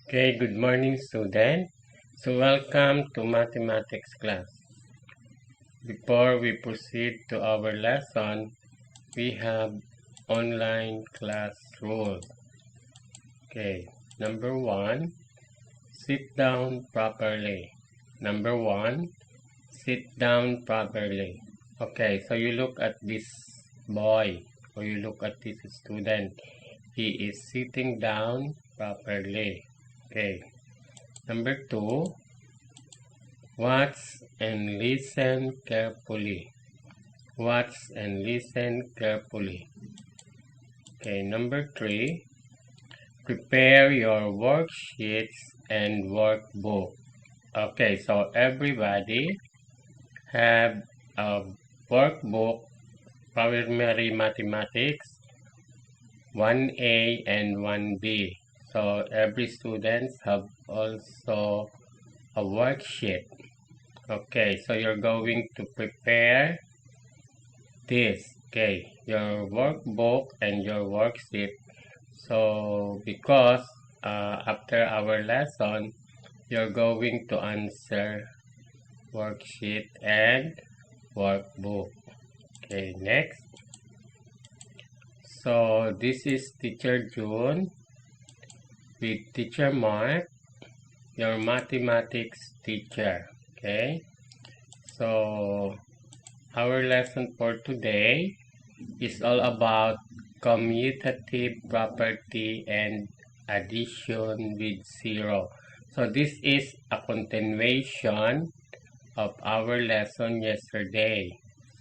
Okay, good morning, student. So welcome to mathematics class. Before we proceed to our lesson, we have online class rules. Okay, number one, sit down properly. Number one, sit down properly. Okay, so you look at this boy or you look at this student. He is sitting down properly. Okay. Number two, watch and listen carefully. Watch and listen carefully. Okay, number three, prepare your worksheets and workbook. Okay, so everybody have a workbook, primary mathematics, 1A and 1B. So every student have also a worksheet. Okay, so you're going to prepare this, okay, your workbook and your worksheet. So because after our lesson, you're going to answer worksheet and workbook. Okay, next. So this is Teacher June with Teacher Mark, your mathematics teacher. Okay, so our lesson for today is all about commutative property and addition with zero. So this is a continuation of our lesson yesterday.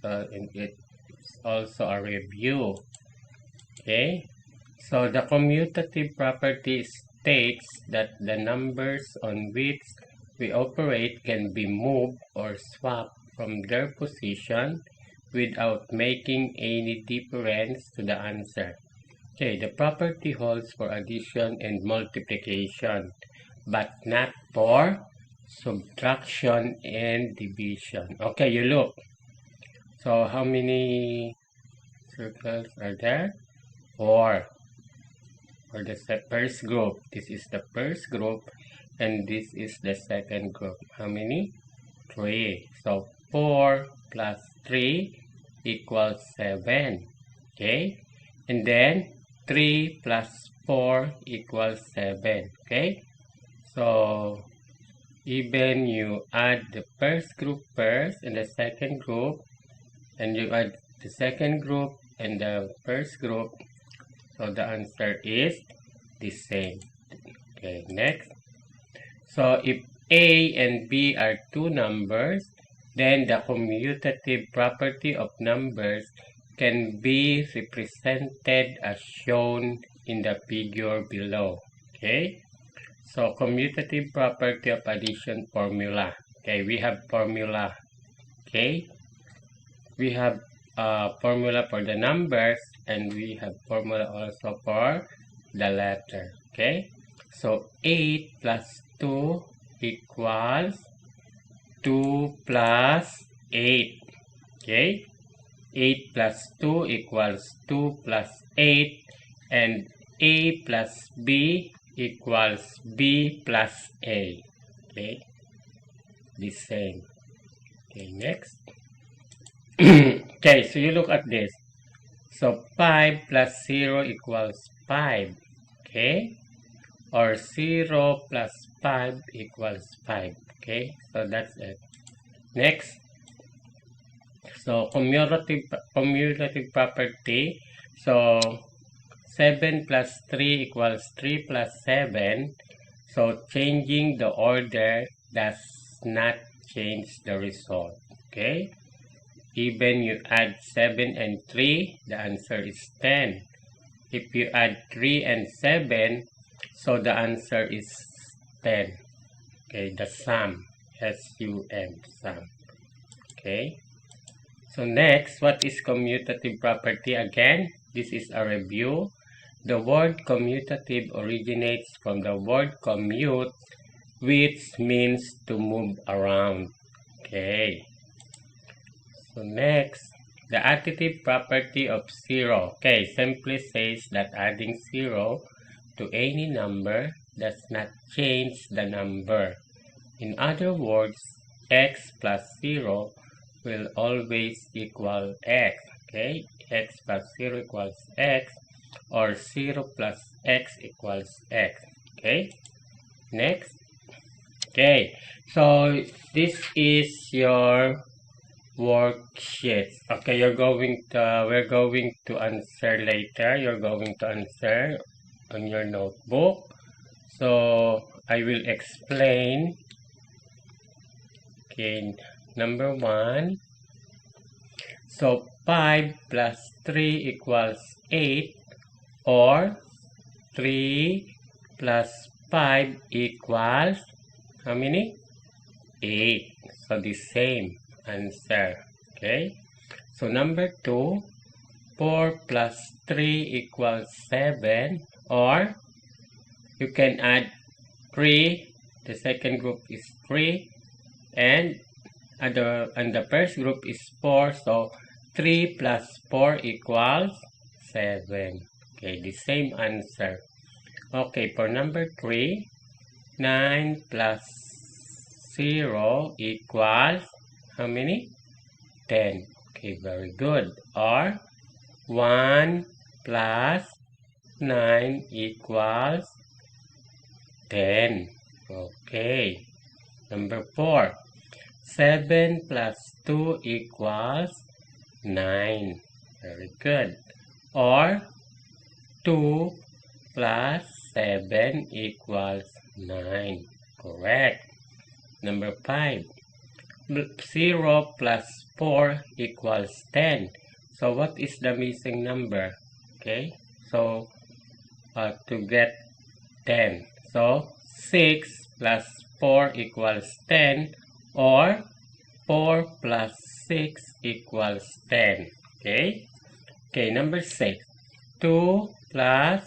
So it's also a review. Okay, so the commutative property states that the numbers on which we operate can be moved or swapped from their position without making any difference to the answer. Okay, the property holds for addition and multiplication, but not for subtraction and division. Okay, you look. So how many circles are there? 4. For the first group, this is the first group, and this is the second group. How many? 3. So 4 plus 3 equals 7. Okay, and then 3 plus 4 equals 7. Okay, so even you add the first group first and the second group, and you add the second group and the first group, so the answer is the same. Okay, next. So if A and B are two numbers, then the commutative property of numbers can be represented as shown in the figure below. Okay, so commutative property of addition formula. Okay, we have formula. Okay, we have formula for the numbers, and we have formula also for the letter. Okay, so 8 plus 2 equals 2 plus 8. Okay, 8 plus 2 equals 2 plus 8, and A plus B equals B plus A. Okay, the same. Okay, next. Okay, so you look at this. So 5 plus 0 equals 5. Okay, or 0 plus 5 equals 5. Okay, so that's it. Next. So commutative property. So 7 plus 3 equals 3 plus 7. So changing the order does not change the result. Okay, even you add 7 and 3, the answer is 10. If you add 3 and 7, so the answer is 10. Okay, the sum, S-U-M, sum. Okay, so next, what is commutative property? Again, this is a review. The word commutative originates from the word commute, which means to move around. Okay, so next, the additive property of 0. Okay, simply says that adding 0 to any number does not change the number. In other words, x plus 0 will always equal x. Okay, x plus 0 equals x, or 0 plus x equals x. Okay, next. Okay, so this is your worksheet. Okay, we're going to answer later. You're going to answer on your notebook. So I will explain. Okay, number 1. So 5 plus 3 equals 8, or 3 plus 5 equals how many? 8. So the same answer. Okay. So number 2, 4 plus 3 equals 7, or you can add 3. The second group is 3, and the first group is 4. So 3 plus 4 equals 7. Okay, the same answer. Okay, for number 3, 9 plus 0 equals how many? 10. Okay, very good. Or 1 plus 9 equals 10. Okay. Number 4. 7 plus 2 equals 9. Very good. Or 2 plus 7 equals 9. Correct. Number 5. 0 plus 4 equals 10. So what is the missing number? Okay. So to get 10. So 6 plus 4 equals 10, or 4 plus 6 equals 10. Okay. Okay, number 6. 2 plus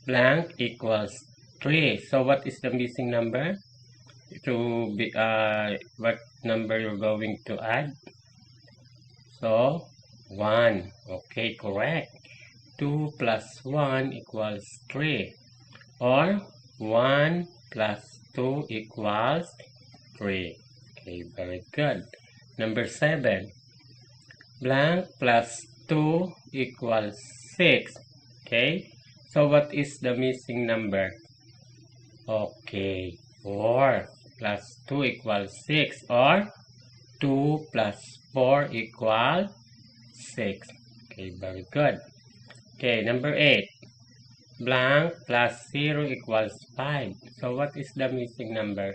blank equals 3. So what is the missing number? To be what number you're going to add? So 1. Okay, correct. 2 plus 1 equals 3, or 1 plus 2 equals 3. Okay, very good. Number 7. Blank plus 2 equals 6. Okay, so what is the missing number? Okay, 4 plus 2 equals 6, or 2 plus 4 equals 6. Okay, very good. Okay, number 8. Blank plus 0 equals 5. So what is the missing number?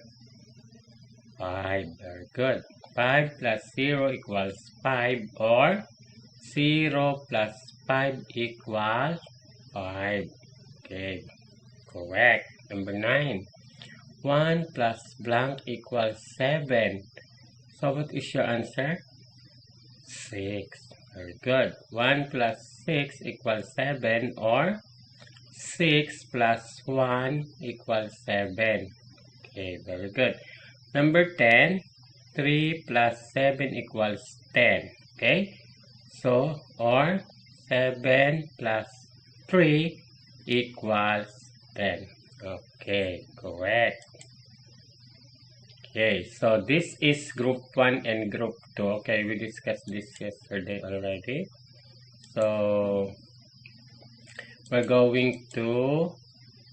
5. Very good. 5 plus 0 equals 5, or 0 plus 5 equals 5. Okay, correct. Number 9. 1 plus blank equals 7. So what is your answer? 6. Very good. 1 plus 6 equals 7, or 6 plus 1 equals 7. Okay, very good. Number 10. 3 plus 7 equals 10. Okay, so or 7 plus 3 equals 10. Okay, correct. Okay, so this is group 1 and group 2. Okay, we discussed this yesterday already. So we're going to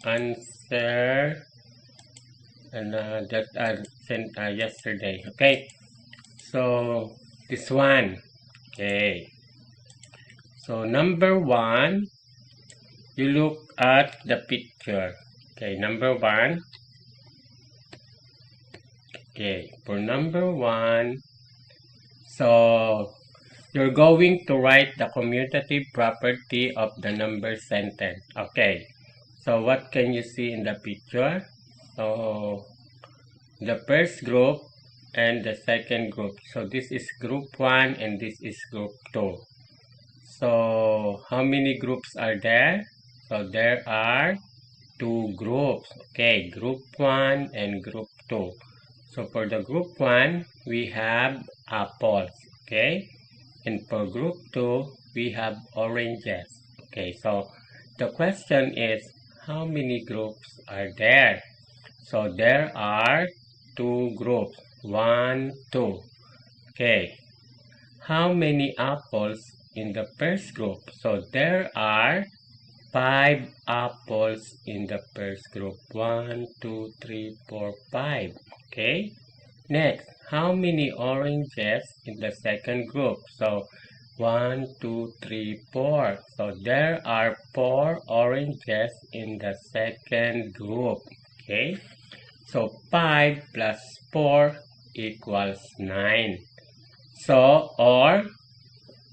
answer that I sent yesterday. Okay, so this one. Okay, so number 1, you look at the picture. Okay, number 1. Okay, for number 1, so you're going to write the commutative property of the number sentence. Okay, so what can you see in the picture? So the first group and the second group. So this is group 1 and this is group 2. So how many groups are there? So there are 2 groups. Okay, group 1 and group 2. So for the group 1, we have apples. Okay, and for group 2, we have oranges. Okay, so the question is, how many groups are there? So there are 2 groups. 1, 2. Okay. How many apples in the first group? So there are 5 apples in the first group. 1, 2, 3, 4, 5. Okay. Next, how many oranges in the second group? So 1, 2, 3, 4. So there are 4 oranges in the second group. Okay. So 5 plus 4 equals 9. So, or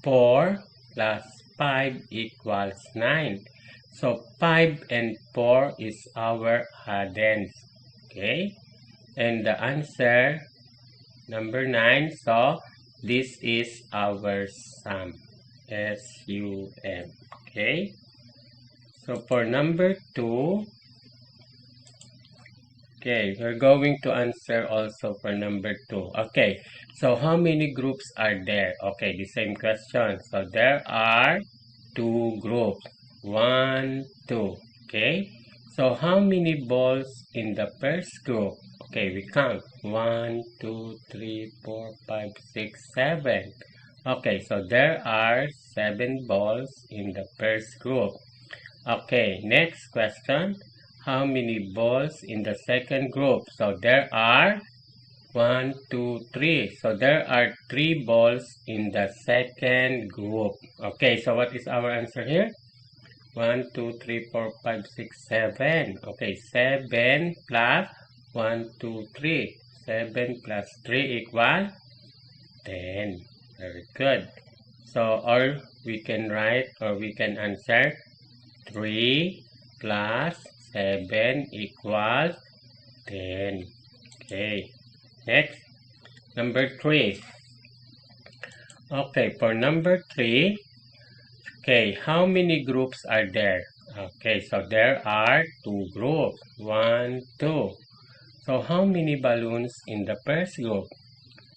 4 plus 5 equals 9. So 5 and 4 is our addends. Okay. And the answer, number 9. So this is our sum. S-U-M. Okay. So for number 2, okay, we're going to answer also for number 2. Okay, so how many groups are there? Okay, the same question. So there are 2 groups. 1, 2. Okay, so how many balls in the first group? Okay, we count. 1, 2, 3, 4, 5, 6, 7. Okay, so there are 7 balls in the first group. Okay, next question. How many balls in the second group? So there are 1, 2, 3. So there are 3 balls in the second group. Okay, so what is our answer here? 1, 2, 3, 4, 5, 6, 7. Okay, 7 plus 1, 2, 3. 7 plus 3 equals 10. Very good. So, or we can write, or we can answer 3 plus 7 equals 10. Okay, next, number 3. Okay, for number 3, okay, how many groups are there? Okay, so there are 2 groups. 1, 2. So how many balloons in the first group?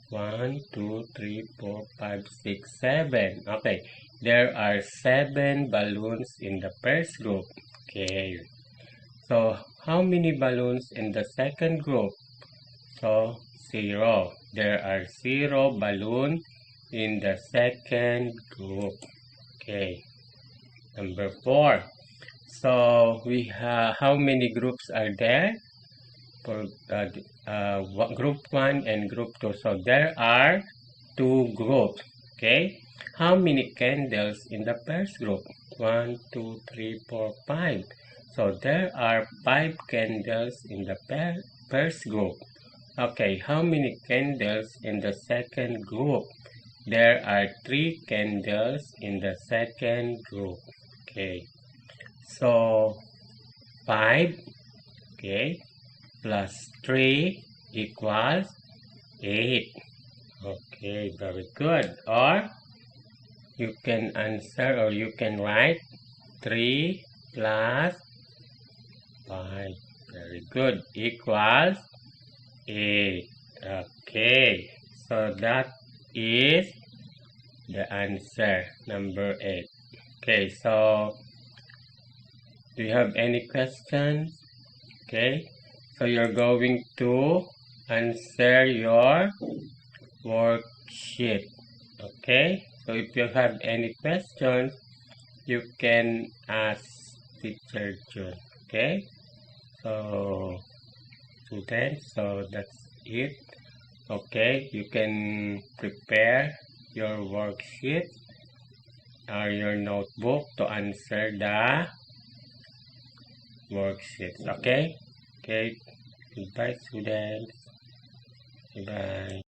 1, 2, 3, 4, 5, 6, 7. Okay, there are 7 balloons in the first group. Okay, so how many balloons in the second group? So 0. There are 0 balloons in the second group. Okay, number 4. So we have, how many groups are there? For group 1 and group 2. So there are 2 groups. Okay, how many candles in the first group? 1, 2, 3, 4, 5. So there are 5 candles in the first group. Okay, how many candles in the second group? There are 3 candles in the second group. Okay, so 5, okay, plus 3 equals 8. Okay, very good. Or you can answer, or you can write 3 plus 5. Very good. Equals 8. Okay, so that is the answer, number 8. Okay, so do you have any questions? Okay, so you're going to answer your worksheet. Okay, so if you have any questions, you can ask Teacher June. Okay, so students, so that's it. Okay, you can prepare your worksheet or your notebook to answer the worksheets. Okay, okay, goodbye students. Goodbye.